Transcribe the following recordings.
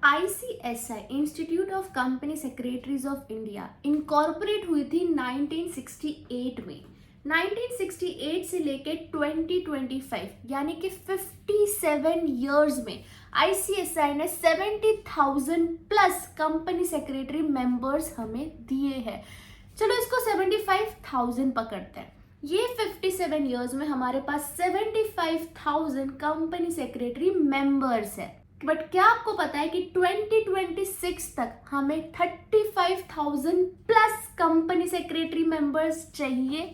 ICSI institute of company secretaries of India incorporate हुई थी 1968 में। 1968 से लेके 2025 यानी कि 57 इयर्स में ICSI ने 70,000 प्लस कंपनी सेक्रेटरी मेंबर्स हमें दिए हैं। चलो इसको 75,000 पकड़ते हैं। ये 57 इयर्स में हमारे पास 75,000 कंपनी सेक्रेटरी मेंबर्स है। बट क्या आपको पता है कि 2026 तक हमें 35,000 प्लस कंपनी सेक्रेटरी मेंबर्स चाहिए?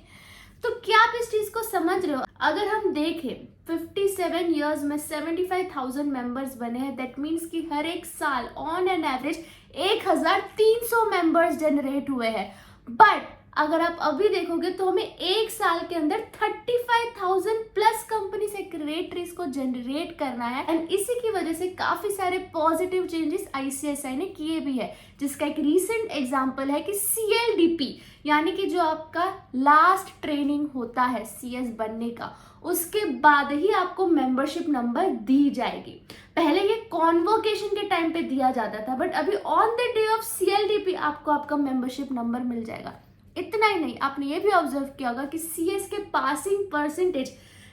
तो क्या आप इस चीज को समझ रहे हो? अगर हम देखें 57 इयर्स में 75,000 मेंबर्स बने हैं, दैट मीन्स कि हर एक साल on an average 1,300 members generate हुए हैं। बट अगर आप अभी देखोगे तो हमें एक साल के अंदर 35,000 प्लस कंपनी सेक्रेटरीज को जनरेट करना है। एंड इसी की वजह से काफी सारे पॉजिटिव चेंजेस ICSI ने किए भी है, जिसका एक रीसेंट एग्जांपल है कि CLDP यानी कि जो आपका लास्ट ट्रेनिंग होता है CS बनने का, उसके बाद ही आपको मेंबरशिप नंबर दी जाएगी। पहले ये कॉन्वोकेशन के टाइम पे दिया जाता था, बट अभी on the day of CLDP आपको आपका मेंबरशिप नंबर मिल जाएगा। इतना ही नहीं, आपने ये भी ऑब्जर्व किया होगा कि CS के पासिंग परसेंटेज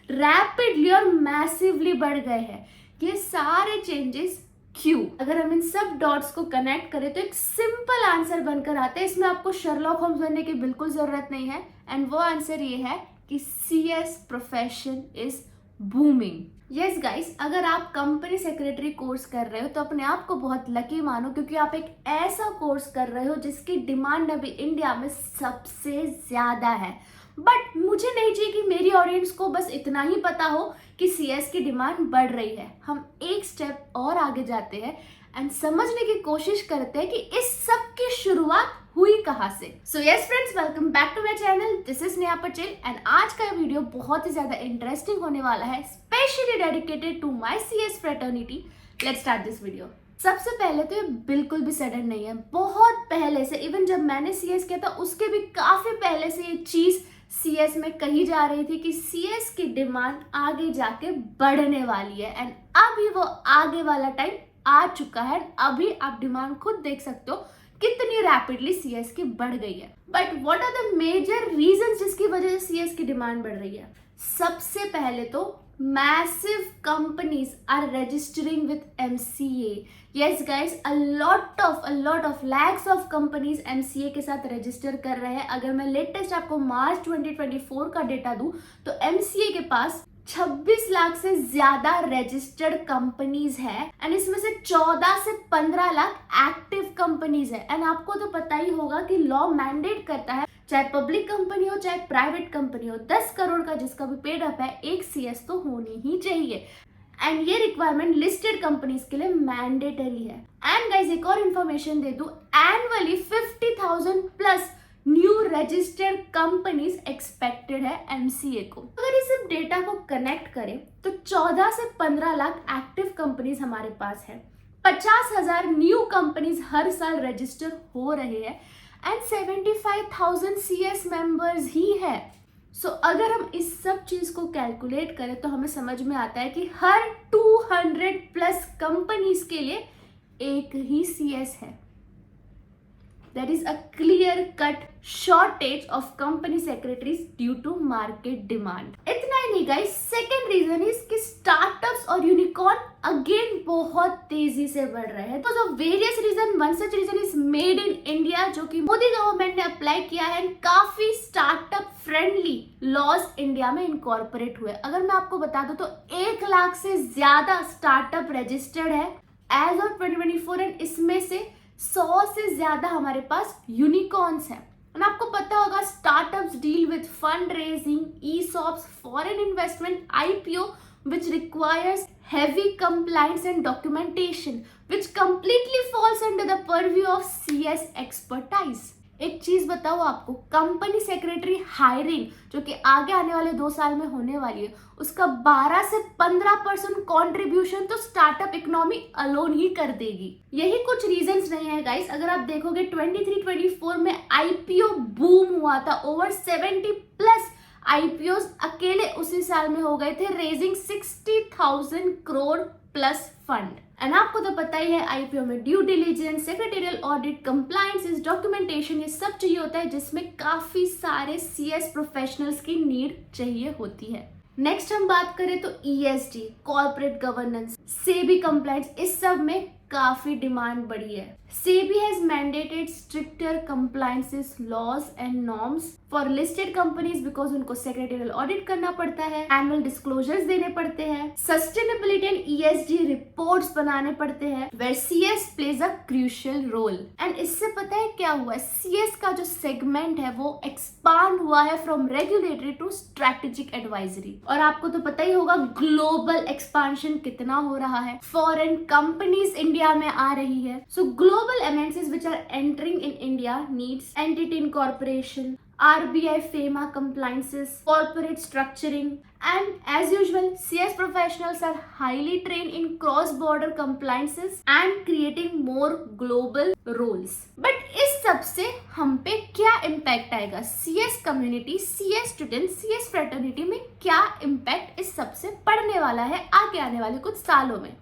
रैपिडली और मैसिवली बढ़ गए हैं। ये सारे चेंजेस क्यों? अगर हम इन सब डॉट्स को कनेक्ट करें तो एक सिंपल आंसर बनकर आता है। इसमें आपको शर्लॉक होम्स बनने की बिल्कुल जरूरत नहीं है। एंड वो आंसर ये है कि CS profession is booming. Yes guys, अगर आप कंपनी सेक्रेटरी कोर्स कर रहे हो तो अपने आप को बहुत लकी मानो, क्योंकि आप एक ऐसा कोर्स कर रहे हो जिसकी डिमांड अभी इंडिया में सबसे ज्यादा है। बट मुझे नहीं चाहिए कि मेरी ऑडियंस को बस इतना ही पता हो कि CS की डिमांड बढ़ रही है। हम एक स्टेप और आगे जाते हैं एंड समझने की कोशिश करते हैं कि इस सब की शुरुआत हुई कहां से। So yes friends, welcome back to my channel. This is Neha Patel and आज का वीडियो बहुत ही ज्यादा इंटरेस्टिंग होने वाला है, specially dedicated to my CS fraternity. Let's start this video. सबसे पहले तो ये बिल्कुल भी सडन नहीं है। बहुत पहले से, इवन जब मैंने CS किया था उसके भी काफी पहले से ये चीज CS में कही जा रही थी कि CS की डिमांड आगे जाके बढ़ने वाली है। एंड अभी वो आगे वाला टाइम आ चुका है। अभी आप डिमांड खुद देख सकते हो कितनी रैपिडली CS की बढ़ गई है। But what are the major reasons जिसकी वजह से CS की डिमांड बढ़ रही है? सबसे पहले तो massive companies are registering with MCA. Yes guys, a lot of lakhs of companies MCA के साथ रजिस्टर कर रहे हैं। अगर मैं लेटेस्ट आपको मार्च 2024 का डेटा दूं तो MCA के पास 26 लाख से ज्यादा रजिस्टर्ड कंपनीज है एंड इसमें से 14 से 15 लाख एक्टिव कंपनीज है। एंड आपको तो पता ही होगा कि लॉ मैंडेट करता है, चाहे पब्लिक कंपनी हो चाहे प्राइवेट कंपनी हो, 10 करोड़ का जिसका भी पेड अप है, एक CS तो होनी ही चाहिए। एंड ये रिक्वायरमेंट लिस्टेड कंपनीज के लिए मैंडेटरी है। एंड गाइस, एक और इन्फॉर्मेशन दे दूं, annually 50,000 plus new registered companies expected है MCA को। अगर इस डेटा को कनेक्ट करें तो 14 से 15 लाख एक्टिव कंपनीज हमारे पास है, 50,000 न्यू कंपनीज हर साल रजिस्टर हो रहे हैं एंड 75,000 CS मेंबर्स ही है। सो अगर हम इस सब चीज को कैलकुलेट करें तो हमें समझ में आता है कि हर 200 प्लस कंपनीज के लिए एक ही CS है। There is a clear-cut shortage of company secretaries due to market demand. इतना ही नहीं guys, second reason is कि startups और unicorn again बहुत तेजी से बढ़ रहे हैं। तो जो various reason, one such reason is made in India, जो कि मोदी गवर्नमेंट ने अप्लाई किया है। काफी startup friendly laws इंडिया में इनकॉर्पोरेट हुए। अगर मैं आपको बता दूं तो 1 लाख से ज्यादा स्टार्टअप रजिस्टर्ड है एज ऑफ 2024 एंड इसमें से 100 से ज्यादा हमारे पास यूनिकॉर्न्स हैं। और आपको पता होगा startups deal with fund raising, ESOPs, foreign investment, IPO which requires heavy compliance and documentation which completely falls under the purview of CS expertise. एक चीज बताओ आपको, कंपनी सेक्रेटरी हायरिंग जो कि आगे आने वाले 2 साल में होने वाली है, उसका 12 से 15% कॉन्ट्रीब्यूशन तो स्टार्टअप इकोनॉमी अलोन ही कर देगी। यही कुछ रीजंस नहीं है गाइस। अगर आप देखोगे 23-24 में IPO बूम हुआ था, ओवर 70 प्लस IPOs अकेले उसी साल में हो गए थे, raising 60,000 crore plus fund. And आपको तो पता ही है आईपीओ में due diligence, secretarial audit, compliance, documentation, ये सब चाहिए होता है जिसमें काफी सारे सीएस प्रोफेशनल्स की नीड चाहिए होती है। नेक्स्ट हम बात करें तो ESD, corporate governance, SEBI compliance, इस सब में काफी डिमांड बढ़ी है। SEBI has mandated stricter compliances laws and norms for listed companies because उनको secretarial audit करना पड़ता है, annual disclosures देने पड़ते हैं, sustainability and ESG reports बनाने पड़ते हैं, where CS plays a crucial role। and इससे पता है क्या हुआ है, CS का जो segment है वो expand हुआ है from regulatory to strategic advisory। और आपको तो पता ही होगा global expansion कितना हो रहा है, foreign companies इंडिया में आ रही है, so global MNCs which are entering in India needs entity incorporation, RBI FEMA compliances, corporate structuring, and as usual CS professionals are highly trained in cross-border compliances and creating more global roles। But इस सब से हम पे क्या impact आएगा, CS community, CS students, CS fraternity में क्या impact इस सब से पड़ने वाला है आगे आने वाले कुछ सालों में।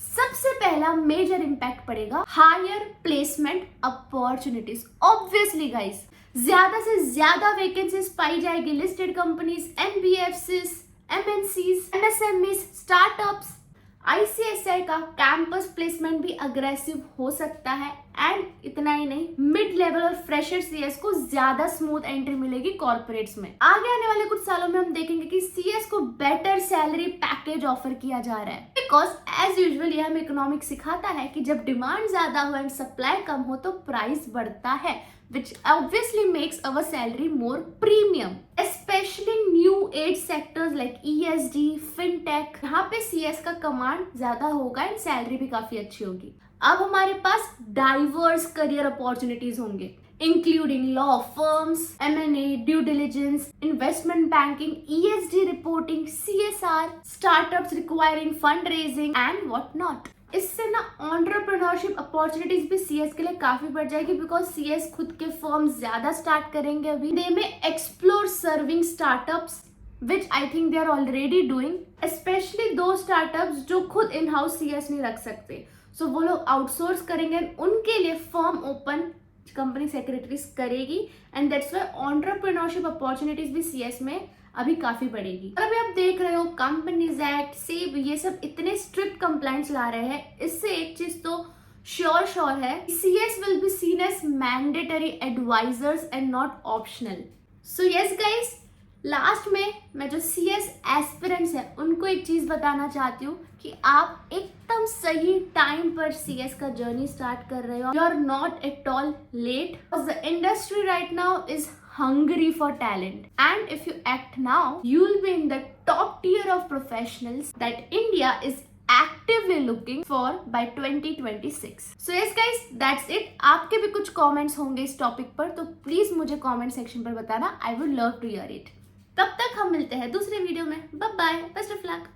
सबसे पहला मेजर इंपैक्ट पड़ेगा higher placement opportunities. Obviously guys, ज्यादा से ज्यादा वैकेंसीज पाई जाएगी listed companies, NBFCs, MNCs, MSMEs, startups. ICSI का कैंपस प्लेसमेंट भी अग्रेसिव हो सकता है एंड इतना ही नहीं, मिड लेवल और फ्रेशर सीएस को ज्यादा स्मूथ एंट्री मिलेगी कॉर्पोरेट्स में। आगे आने वाले कुछ सालों में हम देखेंगे कि सीएस को बेटर सैलरी पैकेज ऑफर किया जा रहा है, बिकॉज एज यूजुअल ये हमें इकोनॉमिक्स सिखाता है कि जब डिमांड ज्यादा हो एंड सप्लाई कम हो तो प्राइस बढ़ता है, which obviously makes our salary more premium, especially new age sectors like ESG, fintech। यहाँ पे CS का कमांड ज्यादा होगा एंड सैलरी भी काफी अच्छी होगी। अब हमारे पास डाइवर्स करियर अपॉर्चुनिटीज होंगे, including law firms, M&A, due diligence, investment banking, ESG reporting, CSR, startups requiring fundraising and what not। इससे ना एंटरप्रेन्योरशिप अपॉर्चुनिटीज भी सीएस के लिए काफी बढ़ जाएगी, बिकॉज सीएस खुद के फर्म ज्यादा स्टार्ट करेंगे अभी। They may explore serving startups which I think they are already doing, especially those startups जो खुद इन हाउस सीएस नहीं रख सकते, सो वो लोग आउटसोर्स करेंगे, उनके लिए फर्म ओपन कंपनी सेक्रेटरीज करेगी and that's why entrepreneurship opportunities भी सीएस में अभी काफी बढ़ेगी। और अभी आप देख रहे हो कंपनीज एक्ट, सेबी, ये सब इतने स्ट्रिक्ट कंप्लायंस ला रहे हैं, इससे एक चीज तो श्योर है, CS will be seen as mandatory advisors and not optional. So yes guys, last में मैं जो सीएस एस्पिरेंट्स है उनको एक चीज बताना चाहती हूँ कि आप एकदम सही टाइम पर सीएस का जर्नी स्टार्ट कर रहे हो। You are not at all late, the industry right now is hungry for talent, and if you act now you will be in the top tier of professionals that India is actively looking for by 2026। so yes guys, that's it। आपके भी कुछ comments होंगे इस topic पर तो please मुझे comment section पर बताना, I would love to hear it। तब तक हम मिलते हैं दूसरे वीडियो में, bye bye, best of luck.